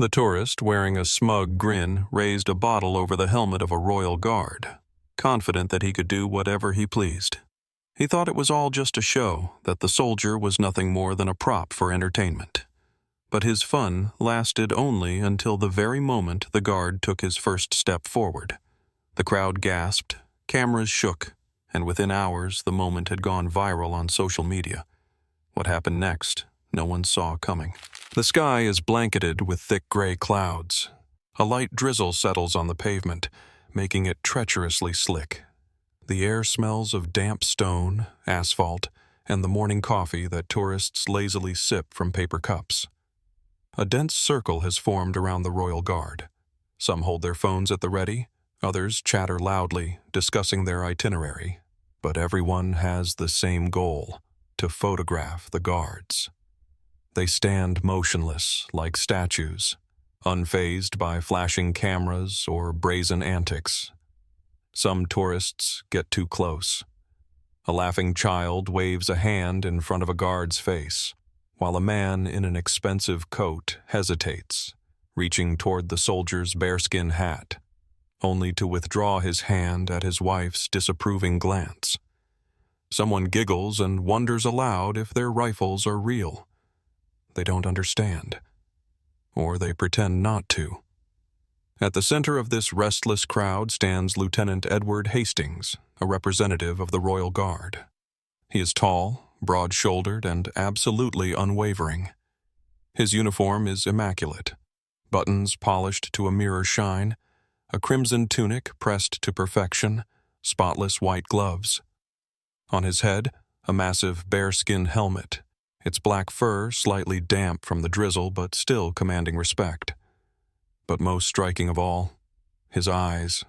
The tourist, wearing a smug grin, raised a bottle over the helmet of a royal guard, confident that he could do whatever he pleased. He thought it was all just a show, that the soldier was nothing more than a prop for entertainment. But his fun lasted only until the very moment the guard took his first step forward. The crowd gasped, cameras shook, and within hours the moment had gone viral on social media. What happened next, no one saw coming. The sky is blanketed with thick gray clouds. A light drizzle settles on the pavement, making it treacherously slick. The air smells of damp stone, asphalt, and the morning coffee that tourists lazily sip from paper cups. A dense circle has formed around the royal guard. Some hold their phones at the ready, others chatter loudly, discussing their itinerary. But everyone has the same goal: to photograph the guards. They stand motionless, like statues, unfazed by flashing cameras or brazen antics. Some tourists get too close. A laughing child waves a hand in front of a guard's face, while a man in an expensive coat hesitates, reaching toward the soldier's bearskin hat, only to withdraw his hand at his wife's disapproving glance. Someone giggles and wonders aloud if their rifles are real. They don't understand, or they pretend not to. At the center of this restless crowd stands Lieutenant Edward Hastings, a representative of the Royal Guard. He is tall, broad-shouldered, and absolutely unwavering. His uniform is immaculate, buttons polished to a mirror shine, a crimson tunic pressed to perfection, spotless white gloves. On his head, a massive bearskin helmet, its black fur slightly damp from the drizzle but still commanding respect. But most striking of all, his eyes,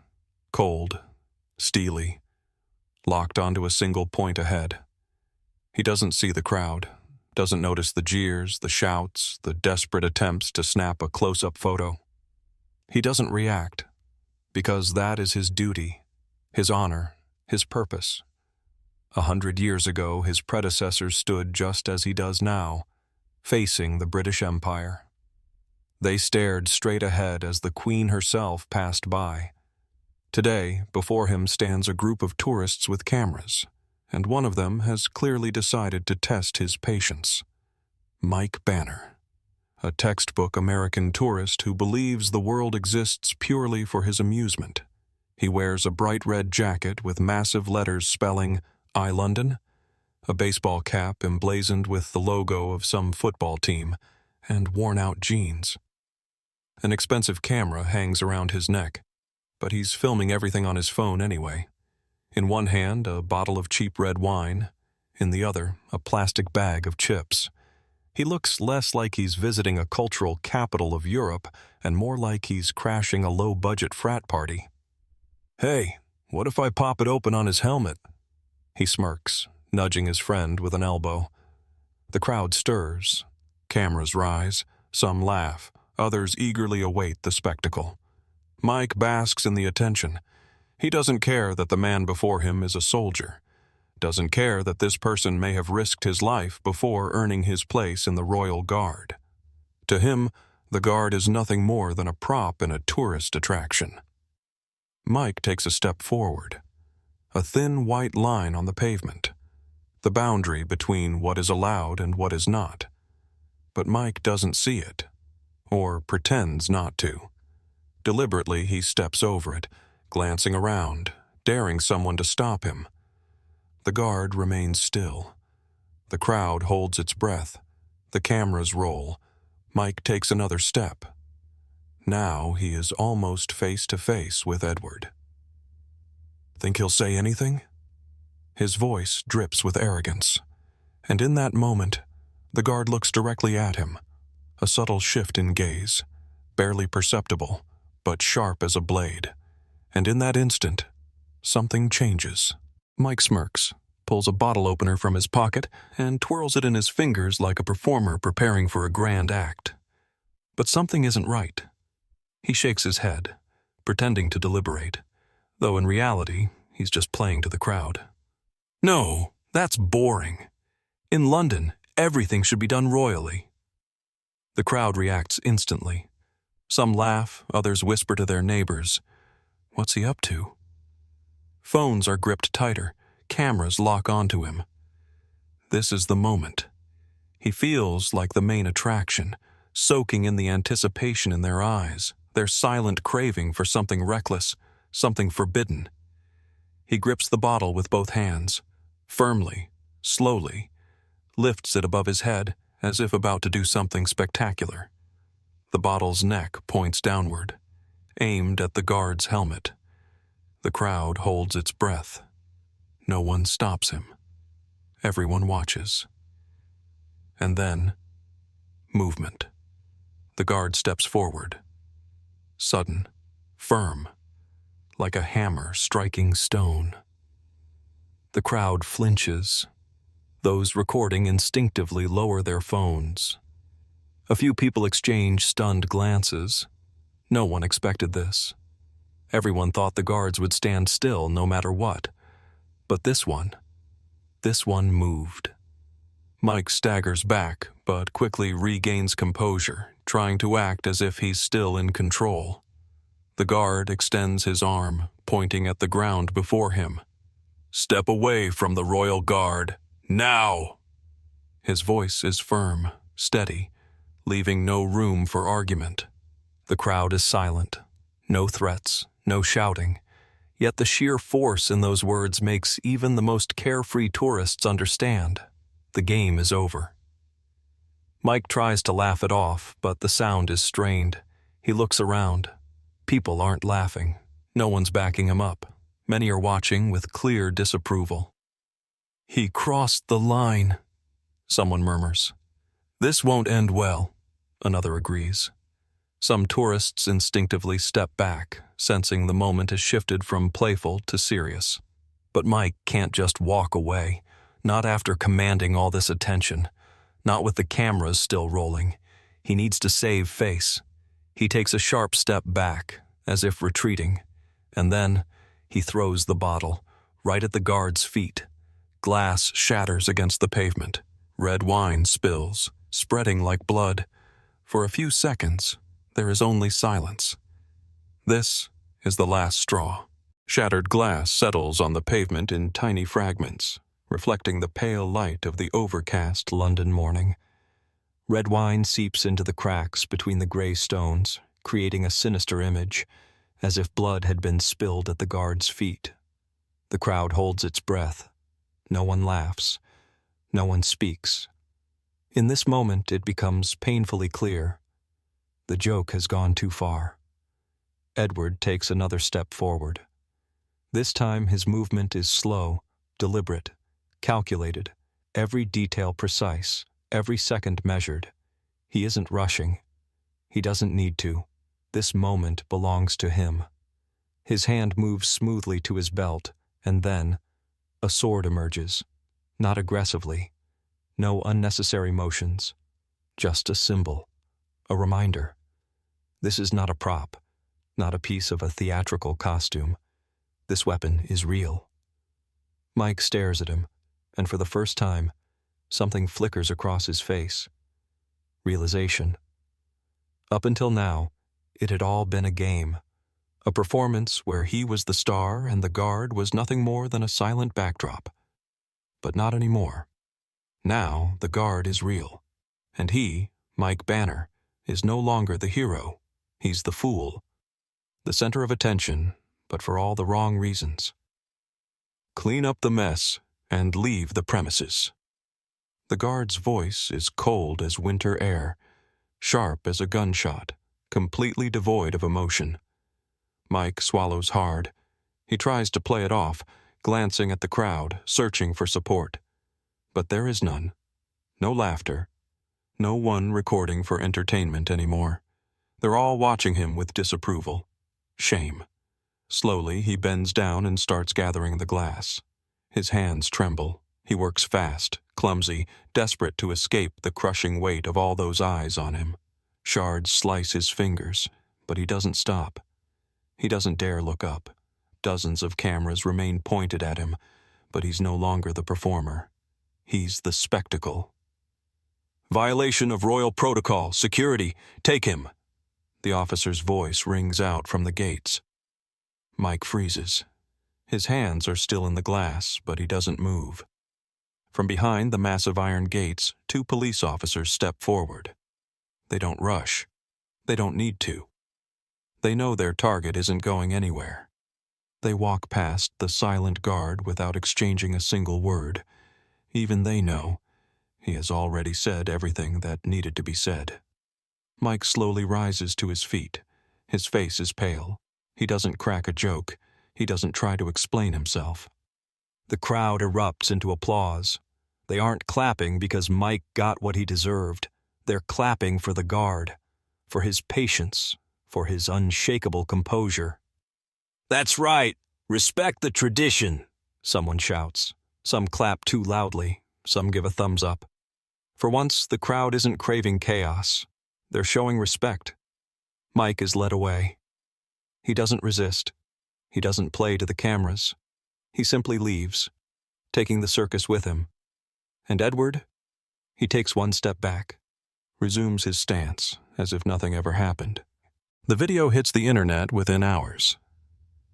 cold, steely, locked onto a single point ahead. He doesn't see the crowd, doesn't notice the jeers, the shouts, the desperate attempts to snap a close-up photo. He doesn't react, because that is his duty, his honor, his purpose. 100 years ago, his predecessors stood just as he does now, facing the British Empire. They stared straight ahead as the Queen herself passed by. Today, before him stands a group of tourists with cameras, and one of them has clearly decided to test his patience. Mike Banner, a textbook American tourist who believes the world exists purely for his amusement. He wears a bright red jacket with massive letters spelling I London, a baseball cap emblazoned with the logo of some football team, and worn-out jeans. An expensive camera hangs around his neck, but he's filming everything on his phone anyway. In one hand, a bottle of cheap red wine, in the other, a plastic bag of chips. He looks less like he's visiting a cultural capital of Europe and more like he's crashing a low-budget frat party. "Hey, what if I pop it open on his helmet?" He smirks, nudging his friend with an elbow. The crowd stirs. Cameras rise. Some laugh. Others eagerly await the spectacle. Mike basks in the attention. He doesn't care that the man before him is a soldier. Doesn't care that this person may have risked his life before earning his place in the Royal Guard. To him, the Guard is nothing more than a prop and a tourist attraction. Mike takes a step forward. A thin white line on the pavement, the boundary between what is allowed and what is not. But Mike doesn't see it, or pretends not to. Deliberately, he steps over it, glancing around, daring someone to stop him. The guard remains still. The crowd holds its breath. The cameras roll. Mike takes another step. Now he is almost face to face with Edward. "Think he'll say anything?" His voice drips with arrogance. And in that moment, the guard looks directly at him. A subtle shift in gaze, barely perceptible, but sharp as a blade. And in that instant, something changes. Mike smirks, pulls a bottle opener from his pocket, and twirls it in his fingers like a performer preparing for a grand act. But something isn't right. He shakes his head, pretending to deliberate, though in reality, he's just playing to the crowd. "No, that's boring. In London, everything should be done royally." The crowd reacts instantly. Some laugh, others whisper to their neighbors. What's he up to? Phones are gripped tighter, cameras lock onto him. This is the moment. He feels like the main attraction, soaking in the anticipation in their eyes, their silent craving for something reckless, something forbidden. He grips the bottle with both hands, firmly, slowly, lifts it above his head as if about to do something spectacular. The bottle's neck points downward, aimed at the guard's helmet. The crowd holds its breath. No one stops him. Everyone watches. And then, movement. The guard steps forward. Sudden, firm, like a hammer striking stone. The crowd flinches. Those recording instinctively lower their phones. A few people exchange stunned glances. No one expected this. Everyone thought the guards would stand still no matter what. But this one moved. Mike staggers back, but quickly regains composure, trying to act as if he's still in control. The guard extends his arm, pointing at the ground before him. "Step away from the Royal Guard, now!" His voice is firm, steady, leaving no room for argument. The crowd is silent. No threats, no shouting. Yet the sheer force in those words makes even the most carefree tourists understand. The game is over. Mike tries to laugh it off, but the sound is strained. He looks around. People aren't laughing. No one's backing him up. Many are watching with clear disapproval. "He crossed the line," someone murmurs. "This won't end well," another agrees. Some tourists instinctively step back, sensing the moment has shifted from playful to serious. But Mike can't just walk away, not after commanding all this attention, not with the cameras still rolling. He needs to save face. He takes a sharp step back, as if retreating, and then he throws the bottle, right at the guard's feet. Glass shatters against the pavement. Red wine spills, spreading like blood. For a few seconds, there is only silence. This is the last straw. Shattered glass settles on the pavement in tiny fragments, reflecting the pale light of the overcast London morning. Red wine seeps into the cracks between the gray stones, creating a sinister image, as if blood had been spilled at the guard's feet. The crowd holds its breath. No one laughs. No one speaks. In this moment, it becomes painfully clear. The joke has gone too far. Edward takes another step forward. This time, his movement is slow, deliberate, calculated, every detail precise, every second measured. He isn't rushing. He doesn't need to. This moment belongs to him. His hand moves smoothly to his belt, and then a sword emerges, not aggressively, no unnecessary motions, just a symbol, a reminder. This is not a prop, not a piece of a theatrical costume. This weapon is real. Mike stares at him, and for the first time, something flickers across his face. Realization. Up until now, it had all been a game, a performance where he was the star and the guard was nothing more than a silent backdrop. But not anymore. Now the guard is real, and he, Mike Banner, is no longer the hero. He's the fool, the center of attention, but for all the wrong reasons. "Clean up the mess and leave the premises." The guard's voice is cold as winter air, sharp as a gunshot, completely devoid of emotion. Mike swallows hard. He tries to play it off, glancing at the crowd, searching for support. But there is none. No laughter. No one recording for entertainment anymore. They're all watching him with disapproval. Shame. Slowly, he bends down and starts gathering the glass. His hands tremble. He works fast, clumsy, desperate to escape the crushing weight of all those eyes on him. Shards slice his fingers, but he doesn't stop. He doesn't dare look up. Dozens of cameras remain pointed at him, but he's no longer the performer. He's the spectacle. "Violation of royal protocol. Security. Take him." The officer's voice rings out from the gates. Mike freezes. His hands are still in the glass, but he doesn't move. From behind the massive iron gates, 2 police officers step forward. They don't rush. They don't need to. They know their target isn't going anywhere. They walk past the silent guard without exchanging a single word. Even they know he has already said everything that needed to be said. Mike slowly rises to his feet. His face is pale. He doesn't crack a joke. He doesn't try to explain himself. The crowd erupts into applause. They aren't clapping because Mike got what he deserved. They're clapping for the guard, for his patience, for his unshakable composure. "That's right! Respect the tradition!" someone shouts. Some clap too loudly. Some give a thumbs up. For once, the crowd isn't craving chaos. They're showing respect. Mike is led away. He doesn't resist. He doesn't play to the cameras. He simply leaves, taking the circus with him. And Edward? He takes one step back, resumes his stance as if nothing ever happened. The video hits the internet within hours.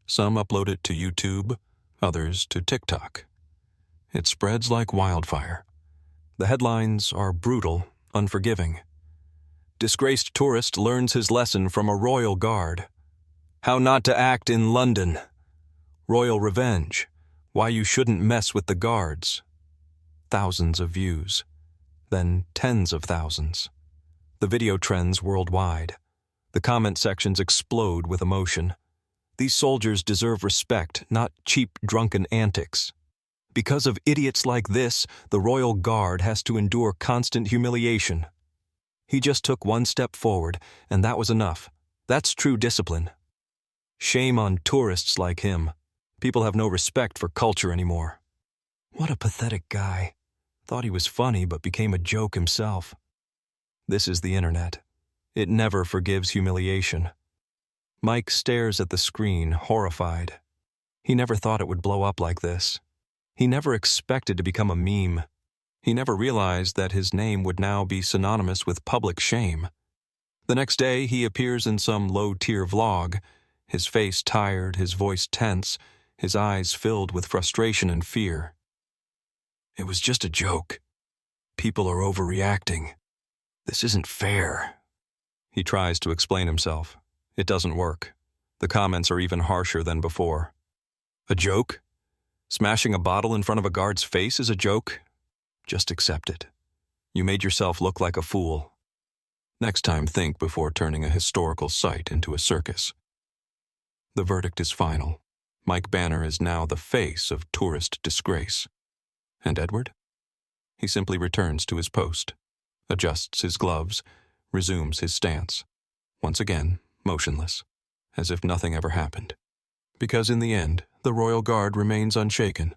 Some upload it to YouTube, others to TikTok. It spreads like wildfire. The headlines are brutal, unforgiving. Disgraced tourist learns his lesson from a royal guard. How not to act in London. Royal revenge. Why you shouldn't mess with the guards. Thousands of views. Then tens of thousands. The video trends worldwide. The comment sections explode with emotion. These soldiers deserve respect, not cheap, drunken antics. Because of idiots like this, the Royal Guard has to endure constant humiliation. He just took one step forward, and that was enough. That's true discipline. Shame on tourists like him. People have no respect for culture anymore. What a pathetic guy. Thought he was funny, but became a joke himself. This is the internet. It never forgives humiliation. Mike stares at the screen, horrified. He never thought it would blow up like this. He never expected to become a meme. He never realized that his name would now be synonymous with public shame. The next day, he appears in some low-tier vlog, his face tired, his voice tense, his eyes filled with frustration and fear. It was just a joke. People are overreacting. This isn't fair. He tries to explain himself. It doesn't work. The comments are even harsher than before. A joke? Smashing a bottle in front of a guard's face is a joke? Just accept it. You made yourself look like a fool. Next time, think before turning a historical site into a circus. The verdict is final. Mike Banner is now the face of tourist disgrace. And Edward? He simply returns to his post, adjusts his gloves, resumes his stance. Once again, motionless, as if nothing ever happened. Because in the end, the Royal Guard remains unshaken.